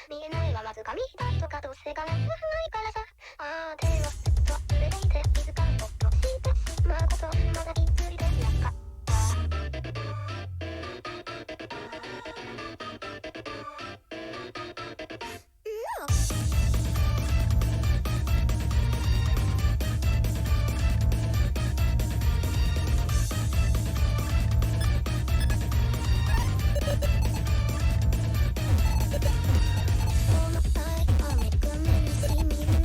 見えないはまず紙一重とかどうせガラスないからさ。あーではずっと濡れていて気づかんとしてしまうことまだ気づいてなかった。重たい雨が目にしみる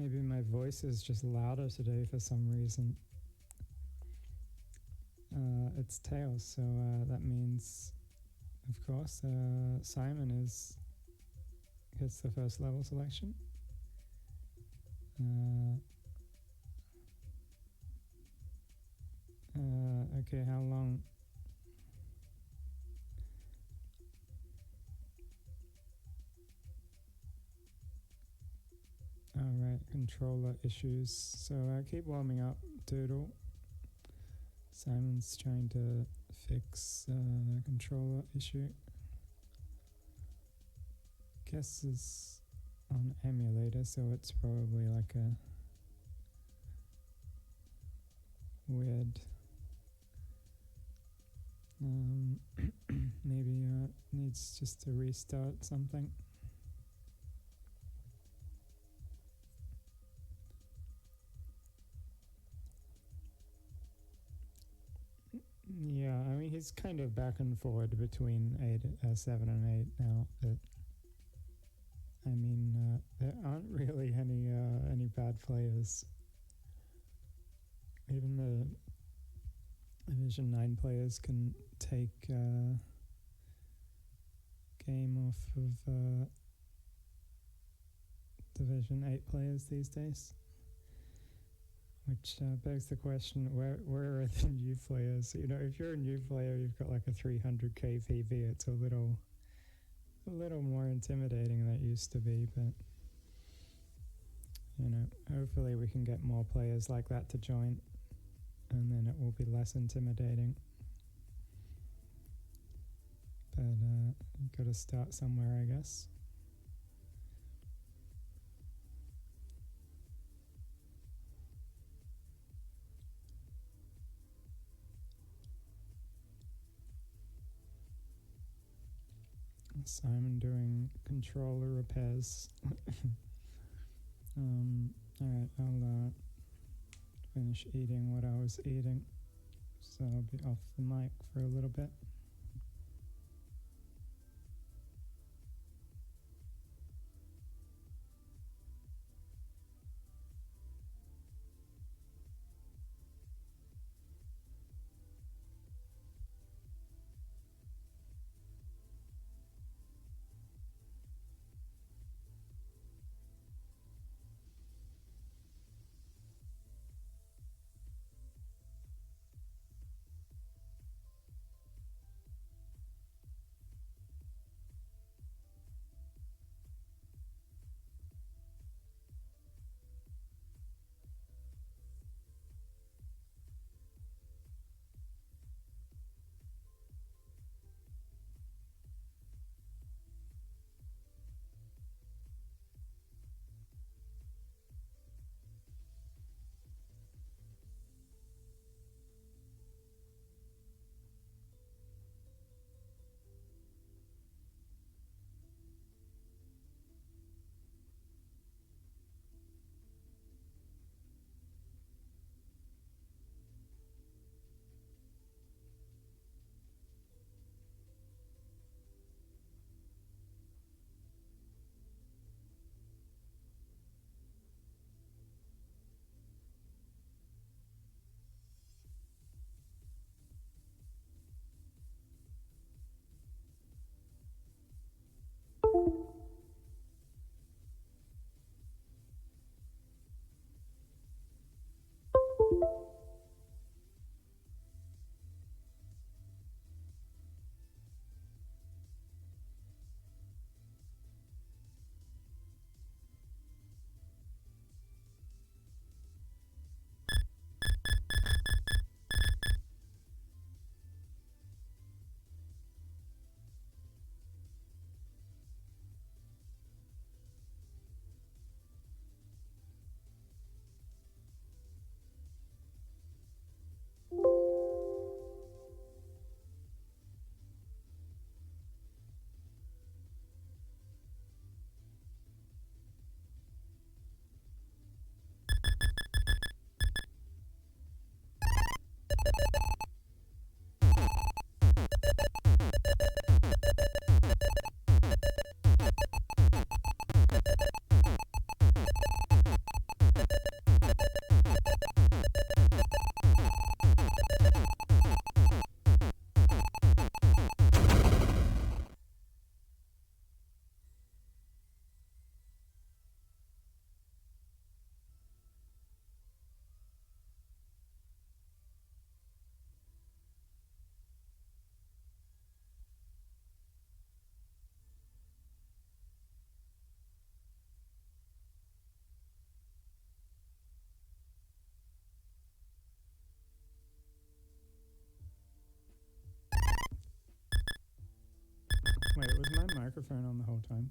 Maybe my voice is just louder today for some reason. It's tails, so that means, of course, Simon gets the first level selection. Okay, how long? Alright, controller issues. So keep warming up, Doodle. Simon's trying to fix the controller issue. Guess is on emulator, so it's probably like a weird maybe needs just to restart something. Yeah, I mean he's kind of back and forward between 7 and 8 now, but I mean there aren't really any bad players. Even the Division 9 players can take game off of Division 8 players these days. Which begs the question, where are the new players? You know, if you're a new player, you've got like a 300k PV, it's a little more intimidating than it used to be, but you know, hopefully we can get more players like that to join, and then it will be less intimidating. But you've got to start somewhere, I guess. Simon doing controller repairs. Alright, I'll finish eating what I was eating, so I'll be off the mic for a little bit. microphone on the whole time?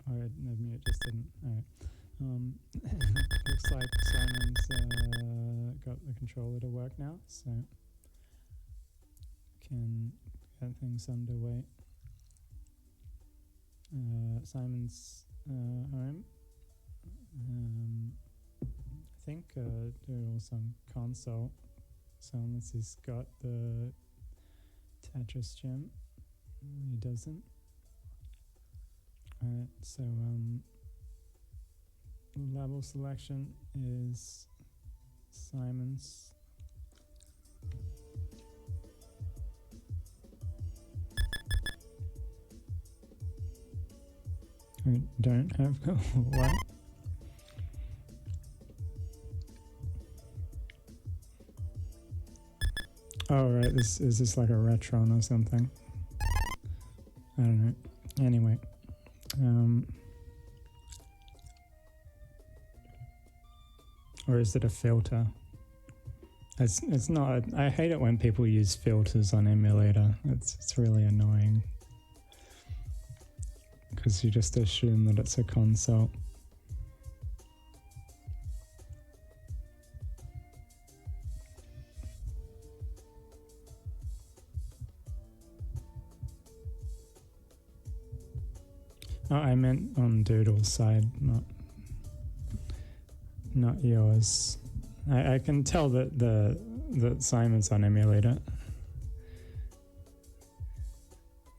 Oh, the mute just didn't. Alright. Looks like Simon's got the controller to work now, so can get things underway. Simon's home. I think Doodle's on console, so unless he's got the Tetris gem, he doesn't. Alright, so level selection is Simon's. We don't have what? Oh right, this is this like a Retron or something? I don't know. Anyway, or is it a filter? It's not. I hate it when people use filters on emulator. It's really annoying because you just assume that it's a console. Oh, I meant on Doodle's side, not yours. I can tell that that Simon's on emulator,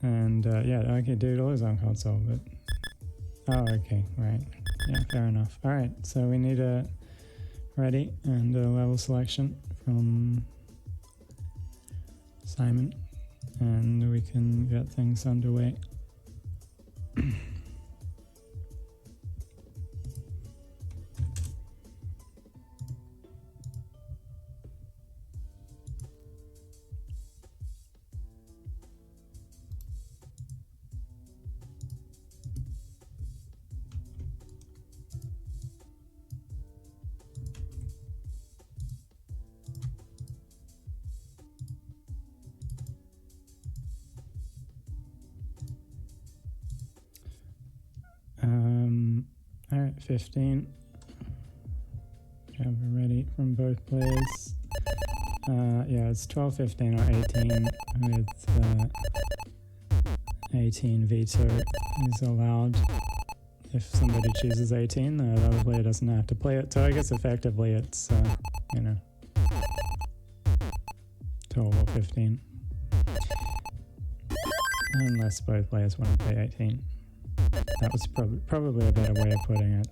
and yeah, okay, Doodle is on console, but oh, okay, right, yeah, fair enough. All right, so we need a ready and a level selection from Simon, and we can get things underway. Alright, 15. Have it ready from both players. Yeah, it's 12, 15, or 18 with 18 veto is allowed. If somebody chooses 18, the other player doesn't have to play it. So I guess effectively it's, you know, 12 or 15. Unless both players want to play 18. That was probably a better way of putting it.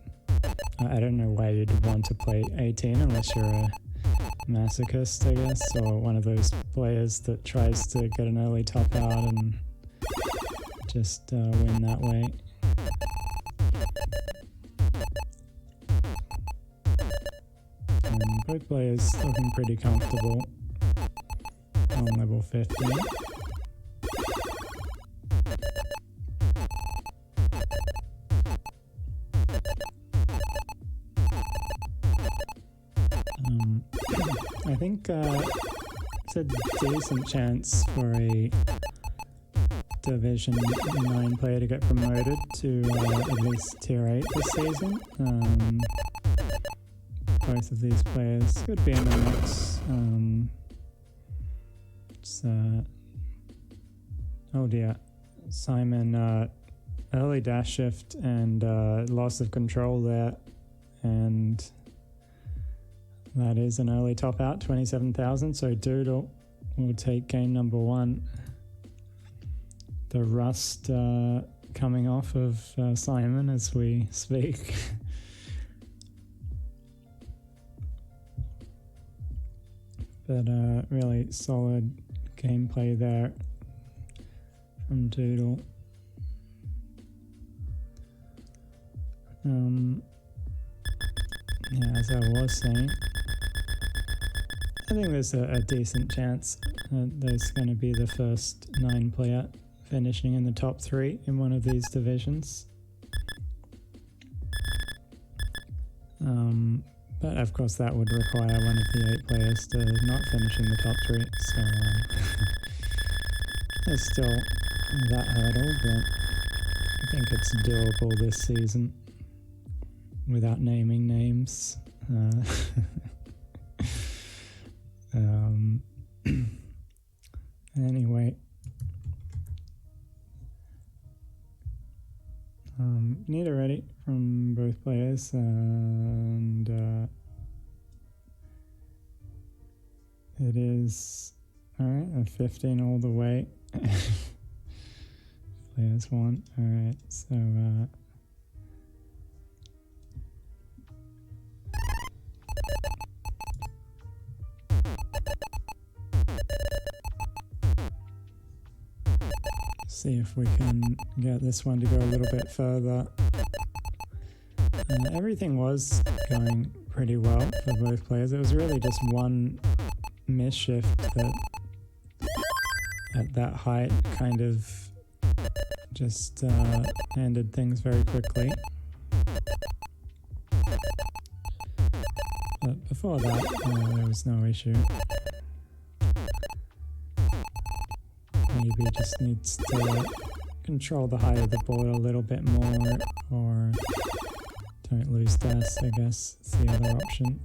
I don't know why you'd want to play 18 unless you're a masochist, I guess, or one of those players that tries to get an early top out and just win that way. And both players looking pretty comfortable on level 15. I think it's a decent chance for a Division 9 player to get promoted to at least Tier 8 this season. Both of these players could be in the mix. Oh dear, Simon, early dash shift and loss of control there, and that is an early top out, 27,000, so Doodle will take game number 1. The rust coming off of Simon as we speak. But really solid gameplay there from Doodle. Yeah, as I was saying, I think there's a decent chance that there's going to be the first 9 player finishing in the top 3 in one of these divisions. But of course that would require one of the 8 players to not finish in the top 3, so there's still that hurdle, but I think it's doable this season without naming names. Anyway, need a ready from both players, and it is alright, a 15 all the way. Players won. Alright, so see if we can get this one to go a little bit further. Everything was going pretty well for both players. It was really just one miss shift that at that height kind of just ended things very quickly. But before that, there was no issue. Maybe just needs to control the height of the board a little bit more, or don't lose das, I guess. It's the other option.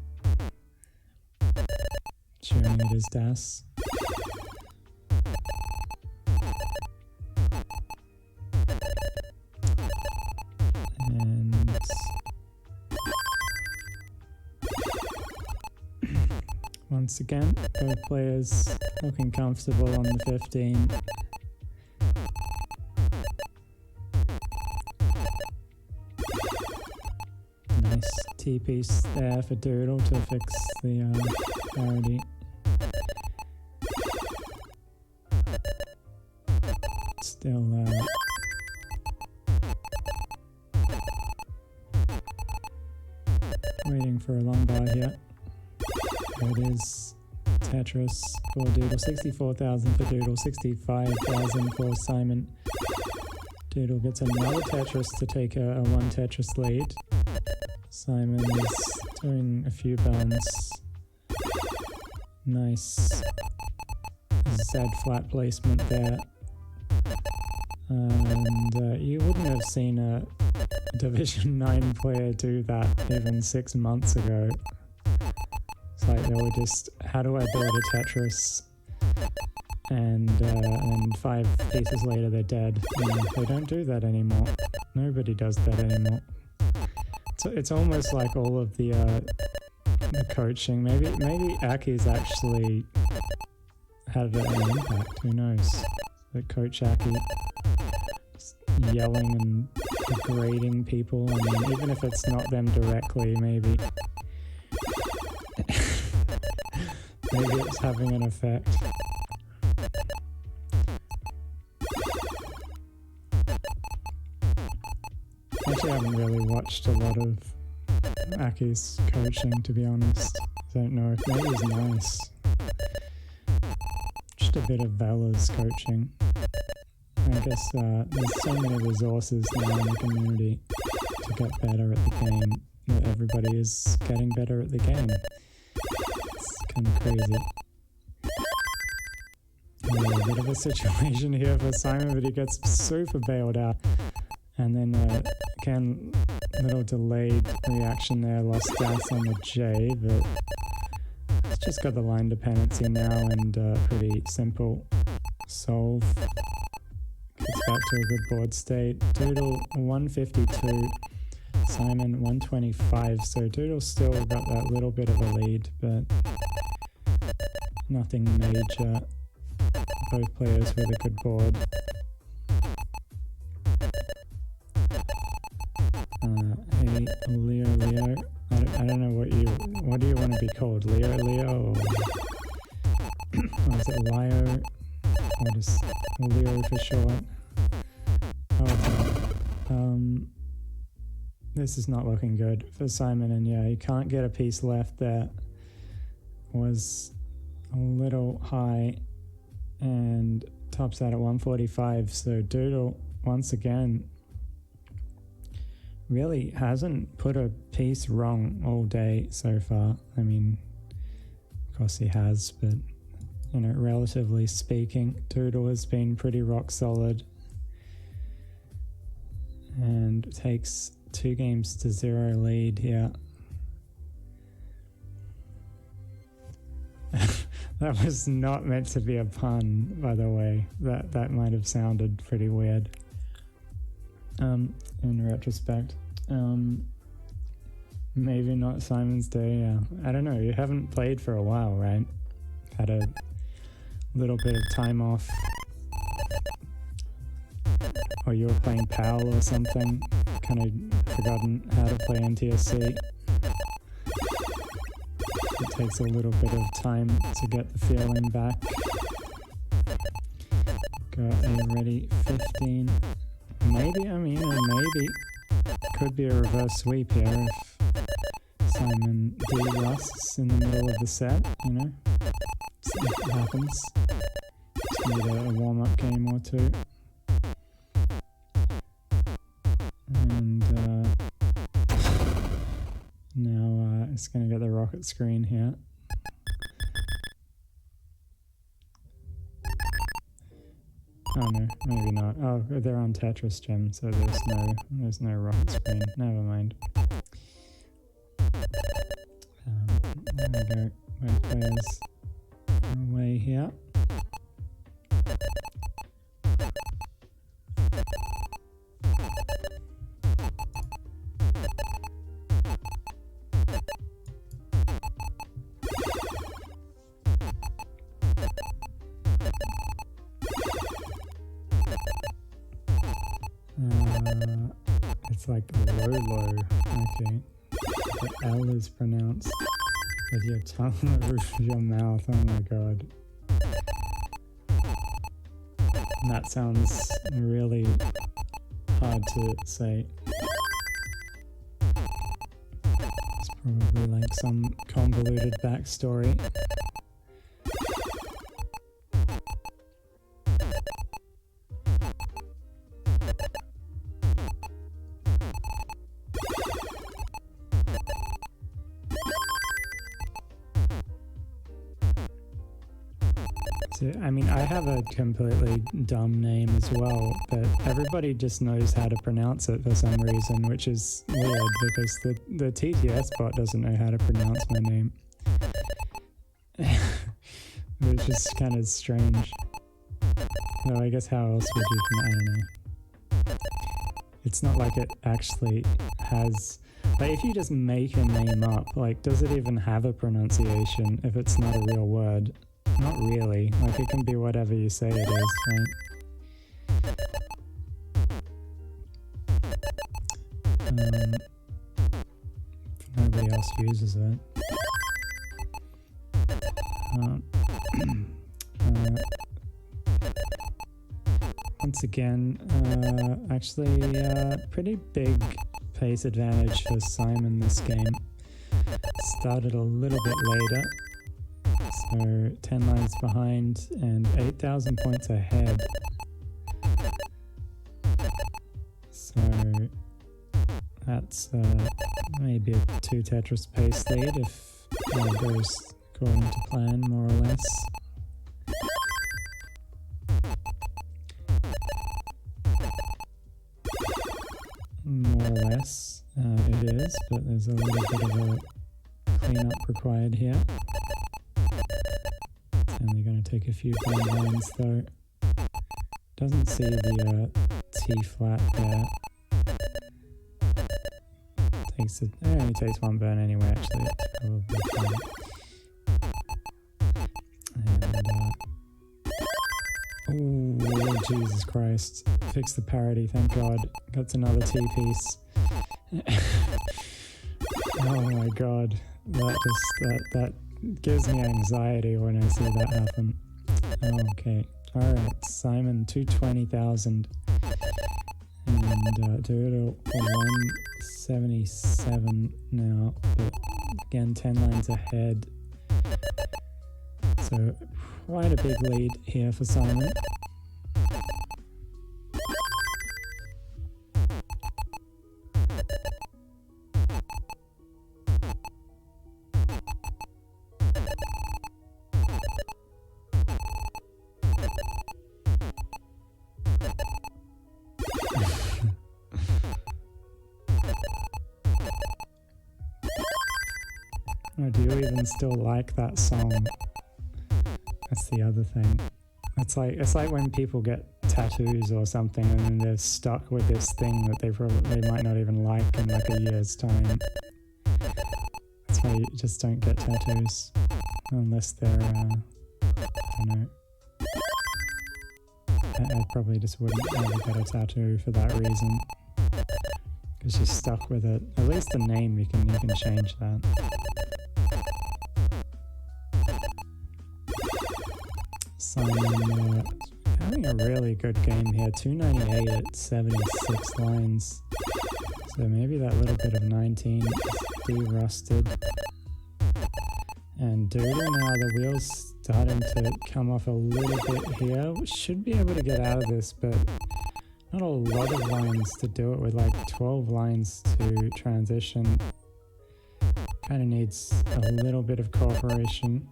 Assuming it is das. And once again, both players looking comfortable on the 15. Nice T-piece there for Doodle to fix the parity. Still waiting for a long bar here. There it is. Tetris for Doodle. 64,000 for Doodle. 65,000 for Simon. Doodle gets another Tetris to take a 1 Tetris lead. Simon is doing a few bounds. Nice Z flat placement there. And you wouldn't have seen a Division 9 player do that even 6 months ago. It's like they were just, how do I build a Tetris? And 5 pieces later they're dead. You know, they don't do that anymore. Nobody does that anymore. So it's almost like all of the coaching. Maybe Aki's actually had an impact. Who knows? But Coach Aki just yelling and degrading people. I mean, even if it's not them directly, maybe it's having an effect. Actually, I haven't really watched a lot of Aki's coaching, to be honest. I don't know if maybe he's nice. Just a bit of Vela's coaching. I guess there's so many resources now in the community to get better at the game that everybody is getting better at the game. It's kind of crazy. A bit of a situation here for Simon, but he gets super bailed out. And then again, little delayed reaction there, lost das on the J, but it's just got the line dependency now and pretty simple solve. Gets back to a good board state. Doodle 152, Simon 125, so Doodle still got that little bit of a lead, but nothing major. Both players with a good board. Hey, Leo. I don't know what do you want to be called? Leo, or is it Leo? Or just Leo for short? This is not looking good for Simon, and yeah, he can't get a piece left there. Was a little high and tops out at 145, so Doodle once again really hasn't put a piece wrong all day so far. I mean, of course he has, but you know, relatively speaking, Doodle has been pretty rock solid. and takes 2 games to 0 lead here. That was not meant to be a pun, by the way. That might have sounded pretty weird in retrospect. Maybe not Simon's day. Yeah. I don't know. You haven't played for a while, right? Had a little bit of time off. Or you were playing PAL or something. Kind of forgotten how to play NTSC. It takes a little bit of time to get the feeling back. Got a ready 15. Maybe, maybe could be a reverse sweep here if Simon de-rusts in the middle of the set, you know? It happens. Just need a warm-up game or two. And now it's going to get the rocket screen here. Oh no, maybe not. Oh, they're on Tetris Gem, so there's no rocket screen. Never mind. There we go. Both players are away here. It's like low. Okay. The L is pronounced with your tongue on the roof of your mouth. Oh my god. That sounds really hard to say. It's probably like some convoluted backstory. I mean, I have a completely dumb name as well, but everybody just knows how to pronounce it for some reason, which is weird because the TTS bot doesn't know how to pronounce my name. Which is kind of strange. Though I guess how else would you, I don't know. It's not like it actually has, like if you just make a name up, like does it even have a pronunciation if it's not a real word? Not really. Like it can be whatever you say it is, right? Nobody else uses it. Once again, actually pretty big pace advantage for Simon this game. Started a little bit later. So 10 lines behind and 8,000 points ahead. So that's maybe a 2 Tetris pace lead if all goes according to plan, more or less. More or less it is, but there's a little bit of a cleanup required here. Only going to take a few burn lines though. Doesn't see the T flat there. It only takes 1 burn anyway, actually. It's probably fine. And, oh, Jesus Christ. Fix the parity, thank God. That's another T piece. Oh my God. That gives me anxiety when I see that happen. Okay, alright, Simon, 220,000. And do it at 177 now, but again 10 lines ahead. So quite a big lead here for Simon. Or do you even still like that song? That's the other thing. It's like when people get tattoos or something and then they're stuck with this thing that they might not even like in like a year's time. That's why you just don't get tattoos unless they're, I don't know. I probably just wouldn't ever get a tattoo for that reason. Because you're stuck with it. At least the name, you can change that. Simon, having a really good game here. 298 at 76 lines. So maybe that little bit of 19 is de-rusted. And Doodle now, the wheel's starting to come off a little bit here. We should be able to get out of this, but not a lot of lines to do it with, like 12 lines to transition. Kind of needs a little bit of cooperation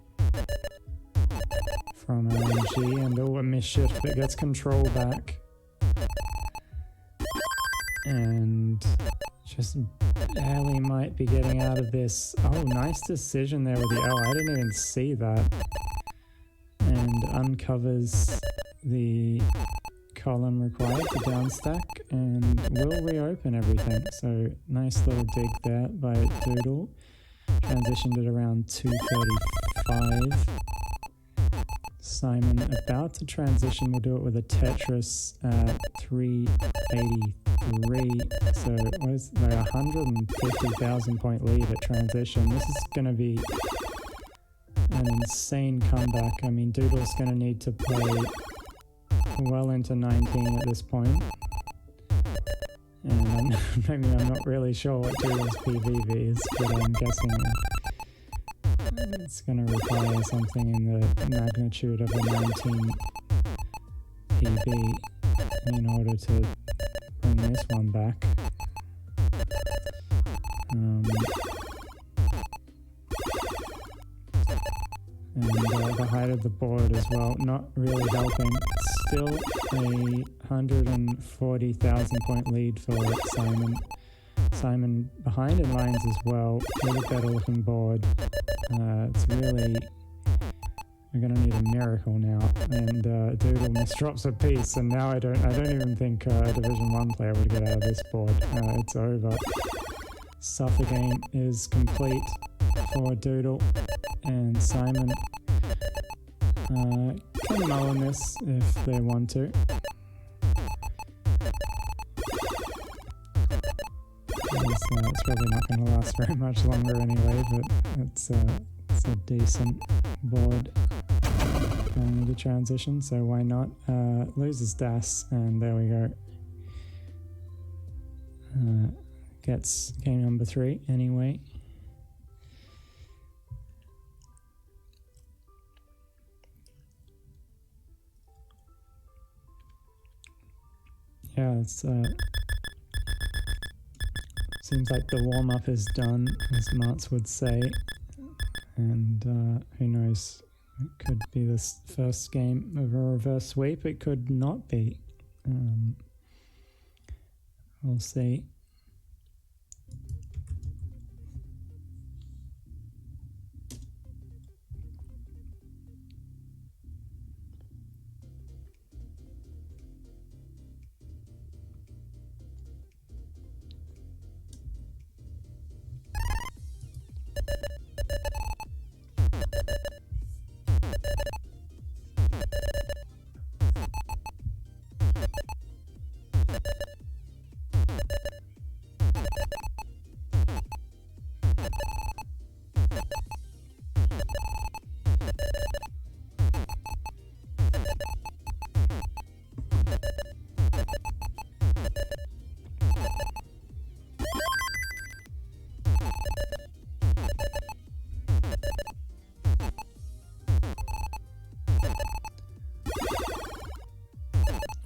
from RNG, and a mischief that gets control back. And just barely might be getting out of this. Oh, nice decision there with the L. I didn't even see that. And uncovers the column required to downstack and will reopen everything. So nice little dig there by Doodle. Transitioned it around 235. Simon about to transition. We'll do it with a Tetris at 383. So what is like 150,000 point lead at transition. This is going to be an insane comeback. I mean, Doodle's going to need to play well into 19 at this point. And maybe I'm not really sure what Doodle's PVV is, but I'm guessing it's going to require something in the magnitude of a 19 PV in order to bring this one back. And the height of the board as well, not really helping. Still a 140,000 point lead for Simon. Simon behind in lines as well, with a better looking board. It's really, we're gonna need a miracle now. And Doodle misdrops a piece, and now I don't even think a Division 1 player would get out of this board. It's over. Suffer game is complete for Doodle, and Simon can mull in this if they want to. It's probably not going to last very much longer anyway, but it's a decent board going into transition, so why not? Loses DAS, and there we go. Gets game number 3 anyway. Yeah, it's seems like the warm-up is done, as Martz would say, and who knows, it could be this first game of a reverse sweep, it could not be. We'll see.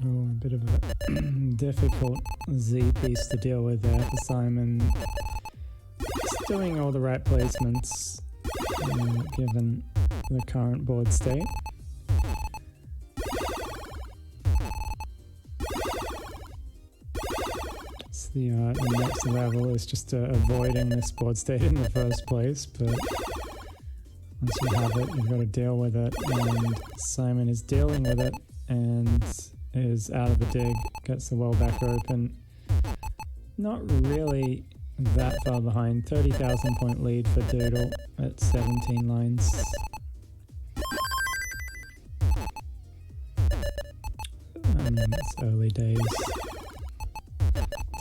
Oh, a bit of a difficult Z piece to deal with there for Simon. Just doing all the right placements given the current board state. the next level is just avoiding this board state in the first place, but once you have it, you've got to deal with it, and Simon is dealing with it and is out of the dig, gets the well back open. Not really that far behind, 30,000 point lead for Doodle at 17 lines. It's early days.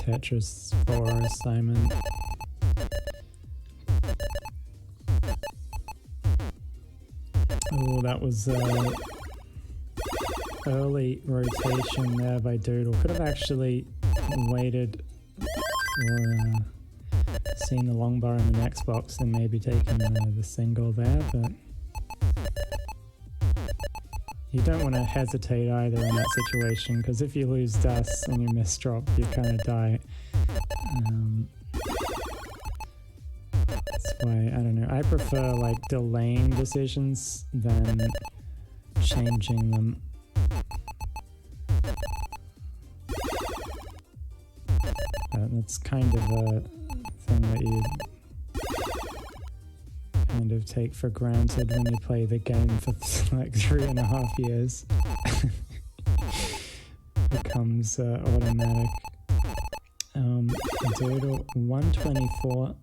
Tetris for Simon. Oh, that was early rotation there by Doodle. Could have actually waited for seeing the long bar in the next box and maybe taken the single there, but you don't want to hesitate either in that situation, because if you lose dust and you miss drop, you kind of die. That's why, I don't know, I prefer like delaying decisions than changing them. That's kind of a thing that you kind of take for granted when you play the game for like 3.5 years. Becomes automatic. Doodle 124.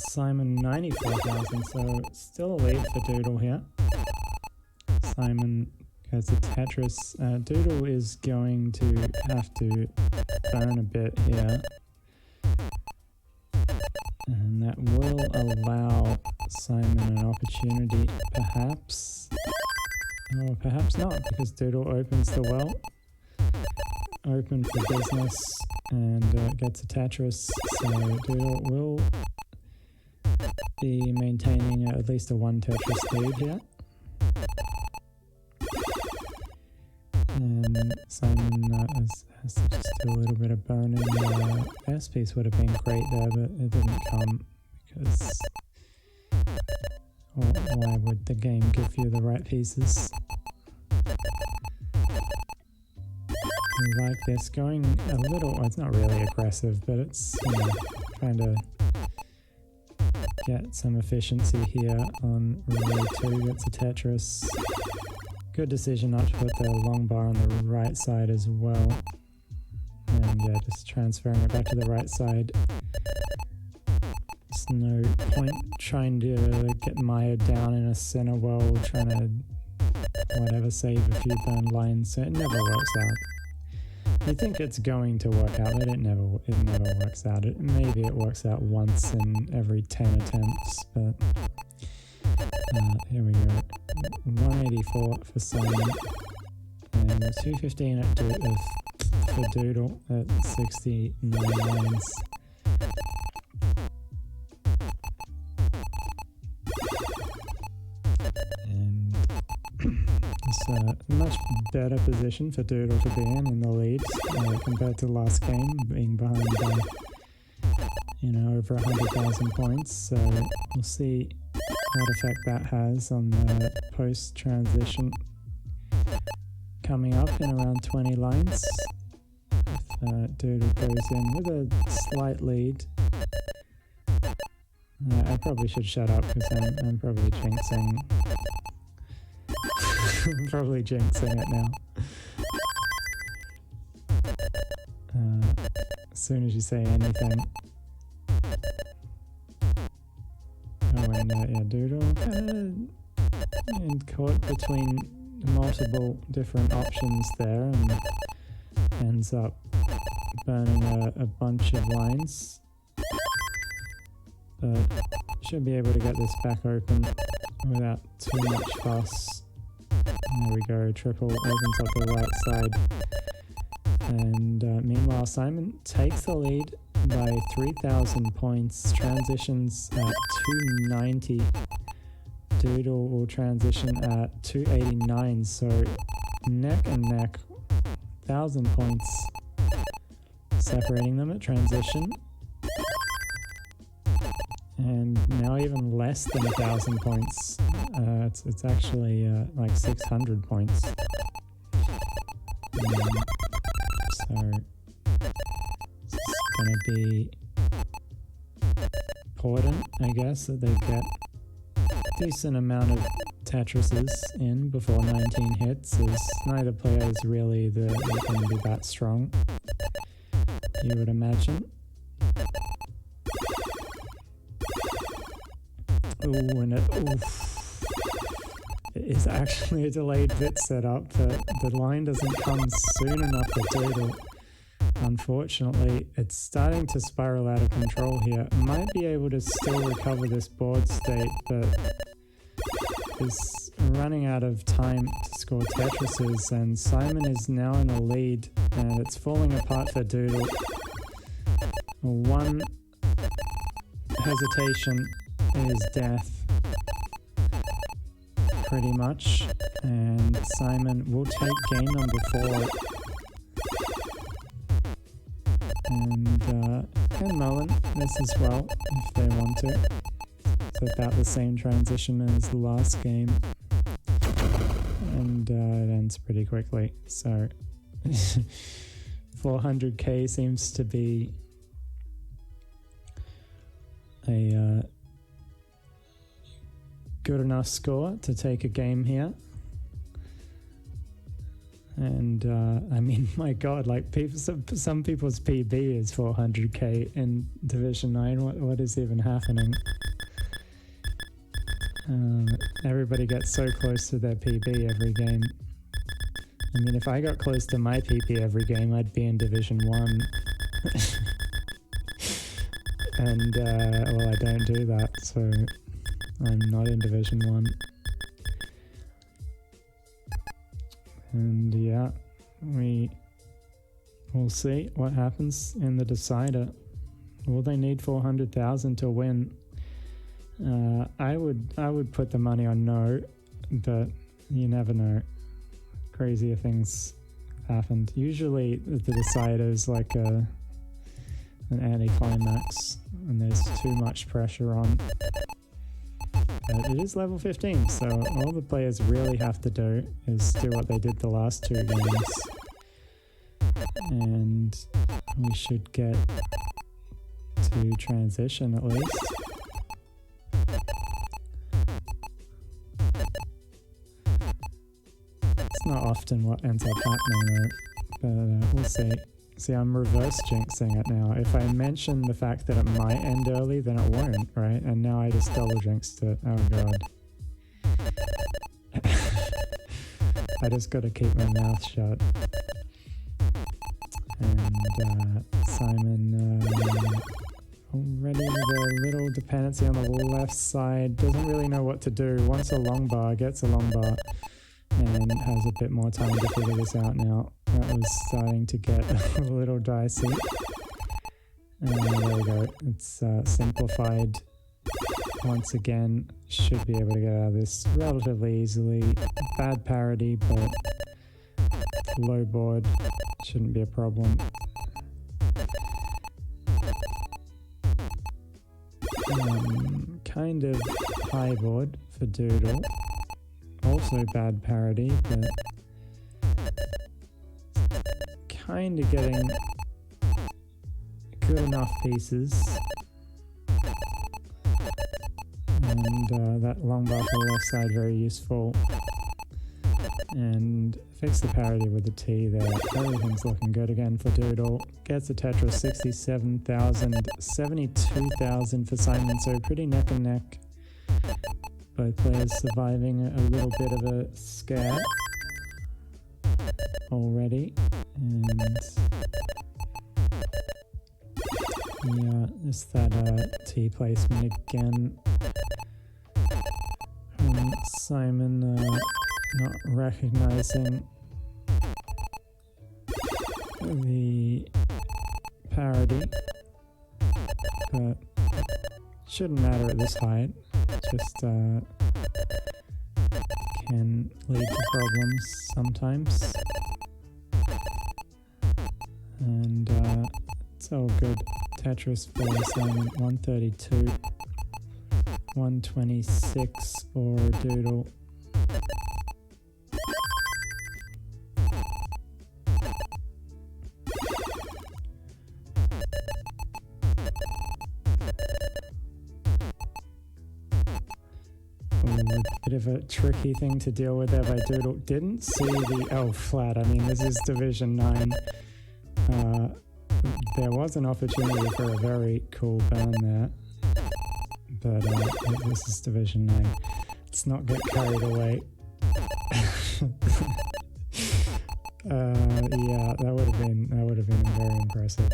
Simon 94,000, so still a lead for Doodle here. Simon gets a Tetris. Doodle is going to have to burn a bit here. And that will allow Simon an opportunity, perhaps. Or perhaps not, because Doodle opens the well. Open for business and gets a Tetris. So Doodle will be maintaining at least a 1 Tetris lead here. And Simon has to just do a little bit of burning. S piece would have been great there, but it didn't come because why would the game give you the right pieces? I like this, going a little, well, it's not really aggressive, but it's, you know, trying to get some efficiency here on row 2. Gets a Tetris. Good decision not to put the long bar on the right side as well. And yeah, just transferring it back to the right side. There's no point trying to get mired down in a center well, trying to whatever, save a few burned lines, so it never works out. You think it's going to work out, but it never works out. Maybe it works out once in every 10 attempts, but here we go. 184 for Simon, and 215 for Doodle at 69 lines. And it's a much better position for Doodle to be in the lead compared to the last game, being behind by, over 100,000 points. So we'll see what effect that has on the post-transition coming up in around 20 lines. If Doodle goes in with a slight lead. I probably should shut up because I'm probably jinxing. I'm probably jinxing it now. As soon as you say anything. Oh, and yeah, Doodle kind of caught between multiple different options there and ends up burning a bunch of lines. But should be able to get this back open without too much fuss. There we go, triple opens up the right side. And meanwhile, Simon takes the lead by 3,000 points, transitions at 290. Doodle will transition at 289, so neck and neck, 1,000 points separating them at transition. And now even less than 1,000 points. It's actually like 600 points. So be important, I guess, that they get a decent amount of Tetrises in before 19 hits, as neither player is really going to be that strong, you would imagine. Ooh, and oof. It is actually a delayed bit setup, but the line doesn't come soon enough for Doodle. Unfortunately, it's starting to spiral out of control here. Might be able to still recover this board state, but is running out of time to score Tetrises, and Simon is now in the lead, and it's falling apart for Doodle. One hesitation is death, pretty much, and Simon will take game number 4. And can Mullen this as well if they want to. It's about the same transition as the last game, and it ends pretty quickly. So 400k seems to be a good enough score to take a game here. And I mean, my God, like some people's PB is 400k in Division 9. What is even happening? Everybody gets so close to their PB every game. I mean, if I got close to my PB every game, I'd be in Division 1. And, well, I don't do that, so I'm not in Division 1. And yeah, we will see what happens in the decider. Will they need 400,000 to win? I would put the money on no, but you never know. Crazier things happened. Usually the decider is like an anticlimax, and there's too much pressure on. But it is level 15, so all the players really have to do is do what they did the last 2 games. And we should get to transition at least. It's not often what ends up happening though, but we'll see. See, I'm reverse jinxing it now. If I mention the fact that it might end early, then it won't, right? And now I just double jinxed it. Oh God. I just gotta keep my mouth shut. And Simon already with a little dependency on the left side. Doesn't really know what to do. Wants a long bar, gets a long bar, and has a bit more time to figure this out now. That was starting to get a little dicey. There we go. It's simplified once again. Should be able to get out of this relatively easily. Bad parity, but low board shouldn't be a problem. Kind of high board for Doodle. Also bad parity, but kind of getting good enough pieces. And that long bar for the left side, very useful. And fix the parity with the T there. Everything's looking good again for Doodle. Gets a Tetris 67,000, 72,000 for Simon, so pretty neck and neck. Both players surviving a little bit of a scare already. And yeah, just that T placement again. Simon not recognizing the parity, but shouldn't matter at this height. Just can lead to problems sometimes, and it's all good. Tetris for Simon, 132, 126 for Doodle. a bit of a tricky thing to deal with there by Doodle. Didn't see the L flat. I mean, this is Division 9. There was an opportunity for a very cool burn there, but this is Division 9. Let's not get carried away. Yeah, that would have been very impressive.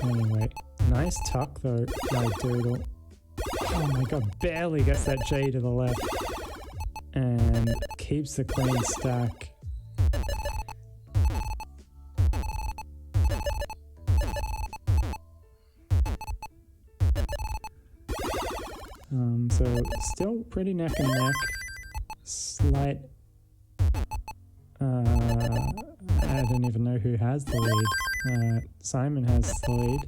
Anyway, nice tuck though by Doodle. Oh my god, barely gets that J to the left and keeps the clean stack. So still pretty neck and neck. Slight. I don't even know who has the lead. Simon has the lead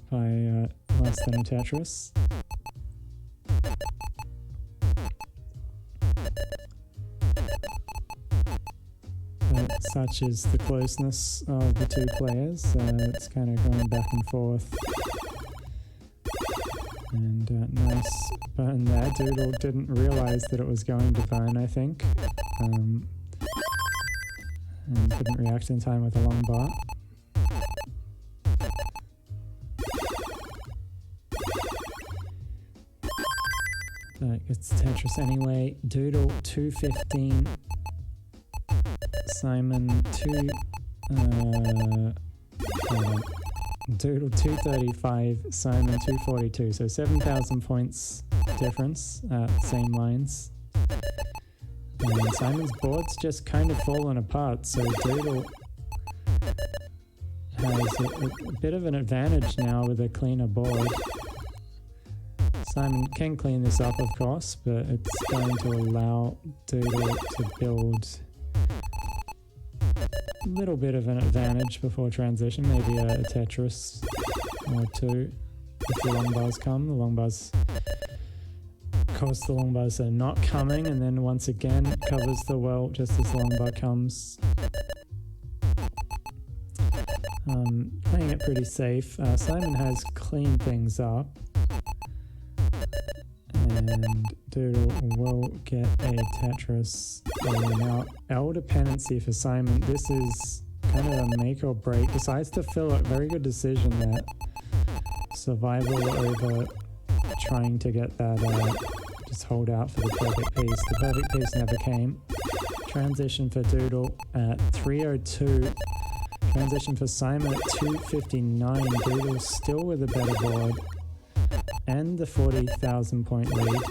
by less than a Tetris. But such is the closeness of the two players. It's kind of going back and forth. And nice burn there. Doodle didn't realize that it was going to burn, I think. And couldn't react in time with a long bar. But it's Tetris anyway. Doodle 215. Simon 2... hold on. Doodle 235, Simon 242, so 7,000 points difference at the same lines. And Simon's board's just kind of fallen apart, so Doodle has a bit of an advantage now with a cleaner board. Simon can clean this up, of course, but it's going to allow Doodle to build little bit of an advantage before transition, maybe a Tetris or two if the long bars come. The long bars, of course the long bars are not coming, and then once again covers the well just as the long bar comes. Playing it pretty safe. Simon has cleaned things up, and Doodle will get a Tetris. Now, L dependency for Simon. This is kind of a make or break. Decides to fill it. Very good decision there. Survival over trying to get that, just hold out for the perfect piece. The perfect piece never came. Transition for Doodle at 302. Transition for Simon at 259. Doodle still with a better board. And the 40,000 point lead.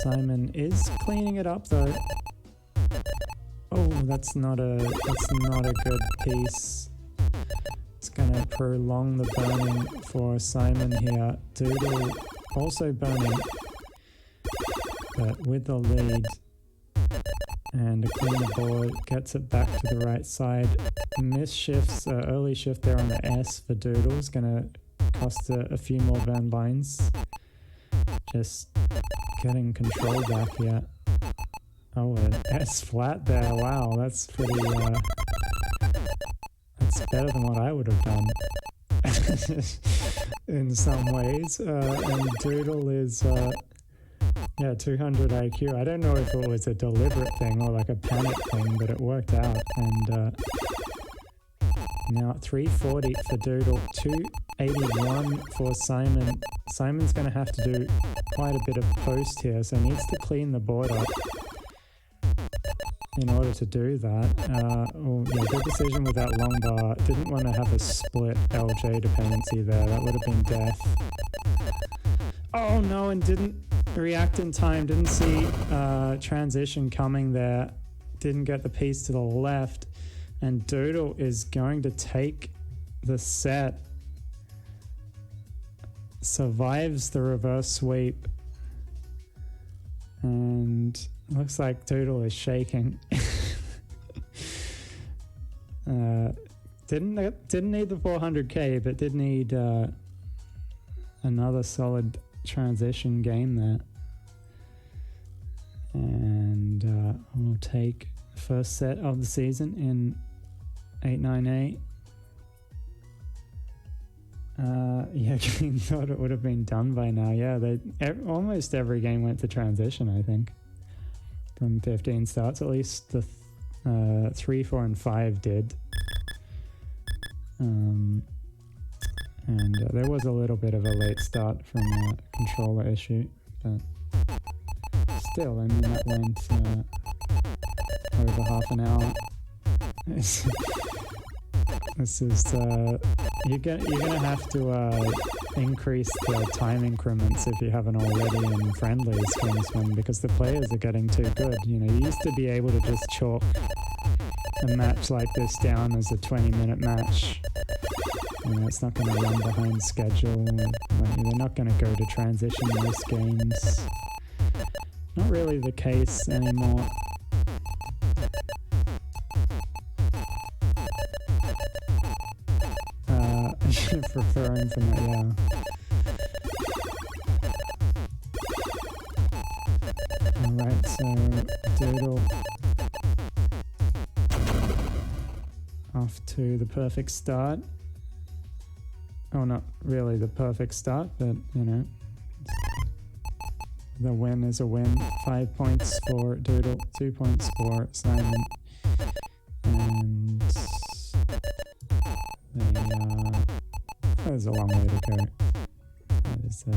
Simon is cleaning it up though. Oh, that's not a good piece. It's gonna prolong the burning for Simon here. Doodle also burning, but with the lead and a cleaner board, gets it back to the right side. Miss shifts, early shift there on the S for Doodle is gonna cost a few more burn lines. Just getting control back here. Oh, an S flat there. Wow, that's pretty, that's better than what I would have done in some ways. And Doodle is, yeah, 200 IQ. I don't know if it was a deliberate thing or like a panic thing, but it worked out. And now 340 for Doodle, 281 for Simon. Simon's going to have to do quite a bit of post here, so needs to clean the board up in order to do that. Oh, yeah, good decision with that long bar. Didn't want to have a split LJ dependency there. That would have been death. Oh no, and didn't react in time. Didn't see transition coming there. Didn't get the piece to the left. And Doodle is going to take the set. Survives the reverse sweep. And looks like Doodle is shaking. Didn't need the 400k, but did need another solid transition game there. And we'll take the first set of the season in 898. Yeah, King thought it would have been done by now. Yeah, almost every game went to transition, I think. From 15 starts, at least the 3, 4, and 5 did. And there was a little bit of a late start from a controller issue, but still, I mean, that went over half an hour. This is you're gonna have to increase the time increments if you haven't already in friendlies, Kingsman, because the players are getting too good. You know, you used to be able to just chalk a match like this down as a 20-minute match. You know, it's not going to run behind schedule. They're not going to go to transition most games. Not really the case anymore. Preferring for that, yeah. Alright, so Doodle off to the perfect start. Oh, not really the perfect start, but you know, the win is a win. 5 points for Doodle, 2 points for Simon, and there's a long way to go. That is a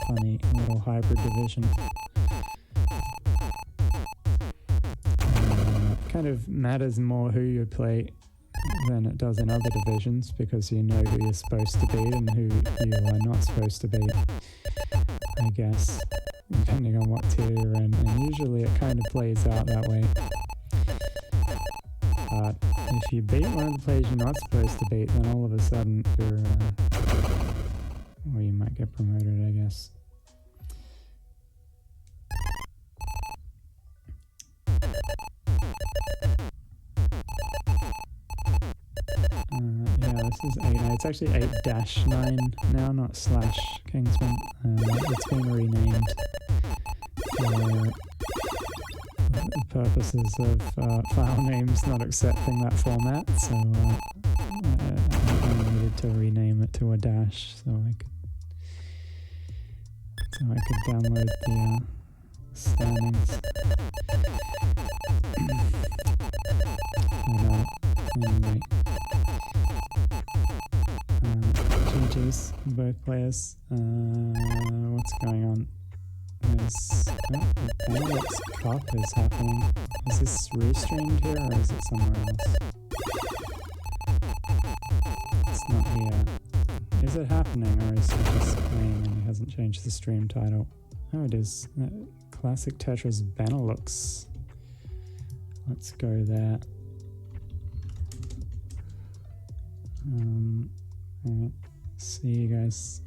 funny little hybrid division. Kind of matters more who you play than it does in other divisions, because you know who you're supposed to beat and who you are not supposed to beat, I guess, depending on what tier you're in, and usually it kind of plays out that way. But if you beat one of the players you're not supposed to beat, then all of a sudden you're, well, you might get promoted, I guess. Yeah, this is 8. It's actually 8-9 now, not slash Kingsman. It's been renamed for the purposes of file names not accepting that format, so I needed to rename it to a dash so I could download the standings. Anyway, GG's both players. What's going on? There's the Benelux Cup is happening. Is this restreamed here or is it somewhere else? It's not here. Is it happening or is it just playing and he hasn't changed the stream title? Oh, it is. Classic Tetris Benelux. Let's go there. Alright. See you guys.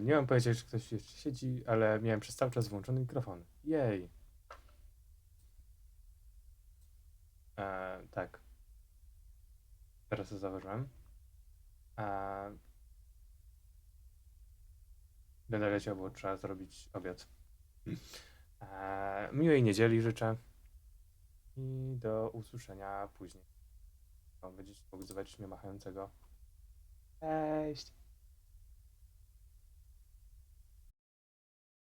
Nie mam pojęcia, czy ktoś jeszcze siedzi, ale miałem przez cały czas włączony mikrofon. Jej! Tak. Teraz to zauważyłem. Będę leciał, bo trzeba zrobić obiad. Miłej niedzieli życzę. I do usłyszenia później. Będziecie mogli zobaczyć mnie machającego. Cześć!